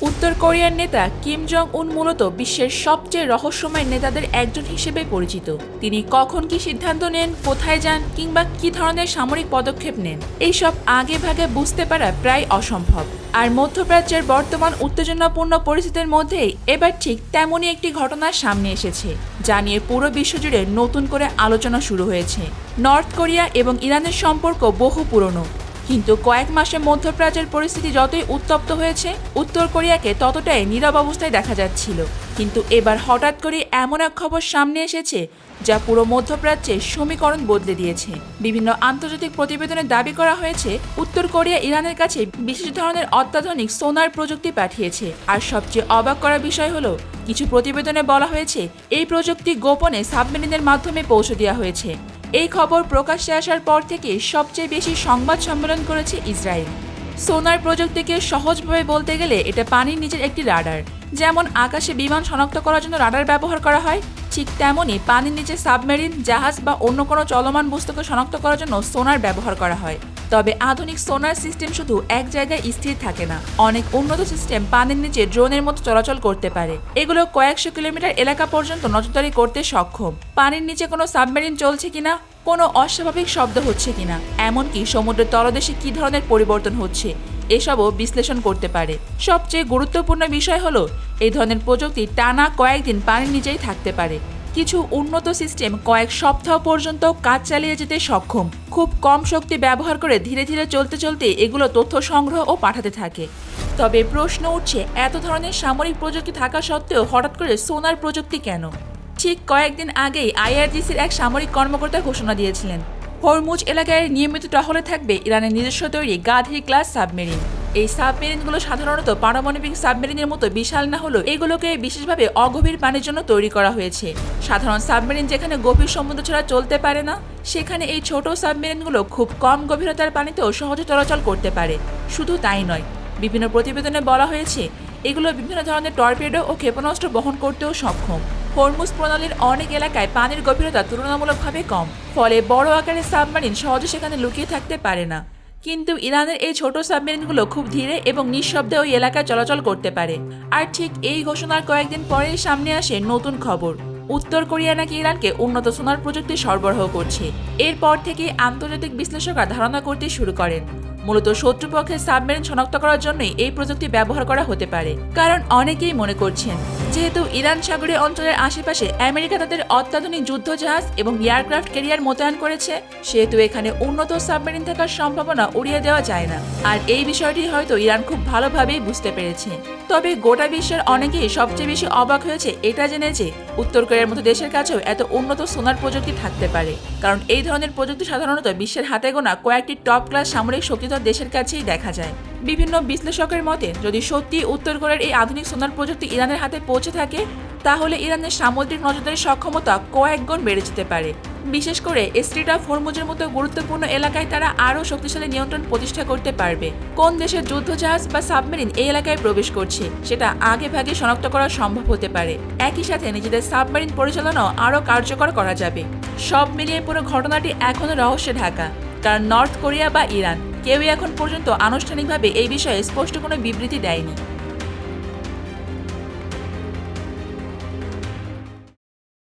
উত্তর কোরিয়ার নেতা কিম জং উন মূলত বিশ্বের সবচেয়ে রহস্যময় নেতাদের একজন হিসেবে পরিচিত। তিনি কখন কি সিদ্ধান্ত নেন, কোথায় যান কিংবা কি ধরনের সামরিক পদক্ষেপ নেন, এইসব আগে ভাগে বুঝতে পারা প্রায় অসম্ভব। আর মধ্যপ্রাচ্যের বর্তমান উত্তেজনাপূর্ণ পরিস্থিতির মধ্যেই এবার ঠিক তেমনই একটি ঘটনা সামনে এসেছে, যা নিয়ে পুরো বিশ্বজুড়ে নতুন করে আলোচনা শুরু হয়েছে। নর্থ কোরিয়া এবং ইরানের সম্পর্ক বহু পুরনো, কিন্তু কয়েক মাসে মধ্যপ্রাচ্যের পরিস্থিতি যতই উত্তপ্ত হয়েছে, উত্তর কোরিয়াকে ততটাই নীরব অবস্থায় দেখা যাচ্ছিল। কিন্তু এবার হঠাৎ করে এমন এক খবর সামনে এসেছে যা পুরো মধ্যপ্রাচ্যের সমীকরণ বদলে দিয়েছে। বিভিন্ন আন্তর্জাতিক প্রতিবেদনে দাবি করা হয়েছে উত্তর কোরিয়া ইরানের কাছে বিশেষ ধরনের অত্যাধুনিক সোনার প্রযুক্তি পাঠিয়েছে। আর সবচেয়ে অবাক করা বিষয় হলো, কিছু প্রতিবেদনে বলা হয়েছে এই প্রযুক্তি গোপনে সাবমেরিনের মাধ্যমে পৌঁছে দেওয়া হয়েছে। এই খবর প্রকাশ্যে আসার পর থেকে সবচেয়ে বেশি সংবাদ সম্মেলন করেছে ইসরায়েল। সোনার প্রযুক্তিকে সহজভাবে বলতে গেলে এটা পানির নিচের একটি রাডার। যেমন আকাশে বিমান শনাক্ত করার জন্য রাডার ব্যবহার করা হয়, ঠিক তেমনই পানির নিচে সাবমেরিন, জাহাজ বা অন্য কোনো চলমান বস্তুকে শনাক্ত করার জন্য সোনার ব্যবহার করা হয়। তবে আধুনিক সোনার সিস্টেম শুধু এক জায়গায় স্থির থাকে না। অনেক উন্নত সিস্টেম পানির নিচে ড্রোনের মতো চলাচল করতে পারে। এগুলো কয়েকশো কিলোমিটার এলাকা পর্যন্ত নজরদারি করতে সক্ষম। পানির নিচে কোনো সাবমেরিন চলছে কিনা, কোনো অস্বাভাবিক শব্দ হচ্ছে কিনা, এমনকি সমুদ্রের তলদেশে কী ধরনের পরিবর্তন হচ্ছে, এসবও বিশ্লেষণ করতে পারে। সবচেয়ে গুরুত্বপূর্ণ বিষয় হলো, এই ধরনের প্রযুক্তি টানা কয়েকদিন পানির নিচেই থাকতে পারে। কিছু উন্নত সিস্টেম কয়েক সপ্তাহ পর্যন্ত কাজ চালিয়ে যেতে সক্ষম। খুব কম শক্তি ব্যবহার করে ধীরে ধীরে চলতে চলতে এগুলো তথ্য সংগ্রহ ও পাঠাতে থাকে। তবে প্রশ্ন উঠছে, এত ধরনের সামরিক প্রযুক্তি থাকা সত্ত্বেও হঠাৎ করে সোনার প্রযুক্তি কেন? ঠিক কয়েকদিন আগেই আইআরজিসির এক সামরিক কর্মকর্তা ঘোষণা দিয়েছিলেন হরমুজ এলাকায় নিয়মিত টহলে থাকবে ইরানের নিজস্ব তৈরি গাধি ক্লাস সাবমেরিন। এই সাবমেরিনগুলো সাধারণত পারমাণবিক সাবমেরিনের মতো বিশাল না হলেও এগুলোকে বিশেষভাবে অগভীর পানির জন্য তৈরি করা হয়েছে। সাধারণ সাবমেরিন যেখানে গভীর সমুদ্র ছাড়া চলতে পারে না, সেখানে এই ছোট সাবমেরিনগুলো খুব কম গভীরতার পানিতেও সহজে চলাচল করতে পারে। শুধু তাই নয়, বিভিন্ন প্রতিবেদনে বলা হয়েছে এগুলো বিভিন্ন ধরনের টর্পেডো ও ক্ষেপণাস্ত্র বহন করতেও সক্ষম। হরমুজ প্রণালীর অনেক এলাকায় পানির গভীরতা তুলনামূলকভাবে কম, ফলে বড় আকারের সাবমেরিন সহজে সেখানে লুকিয়ে থাকতে পারে না। কিন্তু ইরানের এই ছোট সাবমেরিনগুলো খুব ধীরে এবং নিঃশব্দে ওই এলাকায় চলাচল করতে পারে। আর ঠিক এই ঘোষণার কয়েকদিন পরেই সামনে আসে নতুন খবর, উত্তর কোরিয়া নাকি ইরানকে উন্নত সোনার প্রযুক্তি সরবরাহ করছে। এরপর থেকে আন্তর্জাতিক বিশ্লেষকরা ধারণা করতে শুরু করেন মূলত শত্রুপক্ষের সাবমেরিন শনাক্ত করার জন্যই এই প্রযুক্তি ব্যবহার করা হতে পারে। কারণ অনেকেই মনে করছেন, যেহেতু ইরান সাগরীয় অঞ্চলের আশেপাশে আমেরিকা তাদের অত্যাধুনিক যুদ্ধজাহাজ এবং এয়ারক্রাফট ক্যারিয়ার মোতায়েন করেছে, সেহেতু এখানে উন্নত সাবমেরিন থাকার সম্ভাবনা উড়িয়ে দেওয়া যায় না। আর এই বিষয়টি হয়তো ইরান খুব ভালোভাবেই বুঝতে পেরেছে। তবে গোটা বিশ্বের অনেকেই সবচেয়ে বেশি অবাক হয়েছে এটা জেনে যে উত্তর কোরিয়ার মতো দেশের কাছেও এত উন্নত সোনার প্রযুক্তি থাকতে পারে। কারণ এই ধরনের প্রযুক্তি সাধারণত বিশ্বের হাতে গোনা কয়েকটি টপ ক্লাস সামরিক শক্তিধর দেশের কাছেই দেখা যায়। বিভিন্ন বিশ্লেষকের মতে, যদি সত্যি উত্তর কোরিয়ার এই আধুনিক সোনার প্রযুক্তি ইরানের হাতে পৌঁছে থাকে, তাহলে ইরানের সামুদ্রিক নজরদারির সক্ষমতা কয়েক গুণ বেড়ে যেতে পারে। বিশেষ করে স্ট্রেট অফ হরমুজের মতো গুরুত্বপূর্ণ এলাকায় তারা আরও শক্তিশালী নিয়ন্ত্রণ প্রতিষ্ঠা করতে পারবে। কোন দেশের যুদ্ধজাহাজ বা সাবমেরিন এই এলাকায় প্রবেশ করছে সেটা আগে ভাগে শনাক্ত করা সম্ভব হতে পারে। একই সাথে নিজেদের সাবমেরিন পরিচালনাও আরও কার্যকর করা যাবে। সব মিলিয়ে পুরো ঘটনাটি এখনও রহস্যে ঢাকা, কারণ নর্থ কোরিয়া বা ইরান কেউই এখন পর্যন্ত আনুষ্ঠানিকভাবে এই বিষয়ে স্পষ্ট কোনো বিবৃতি দেয়নি।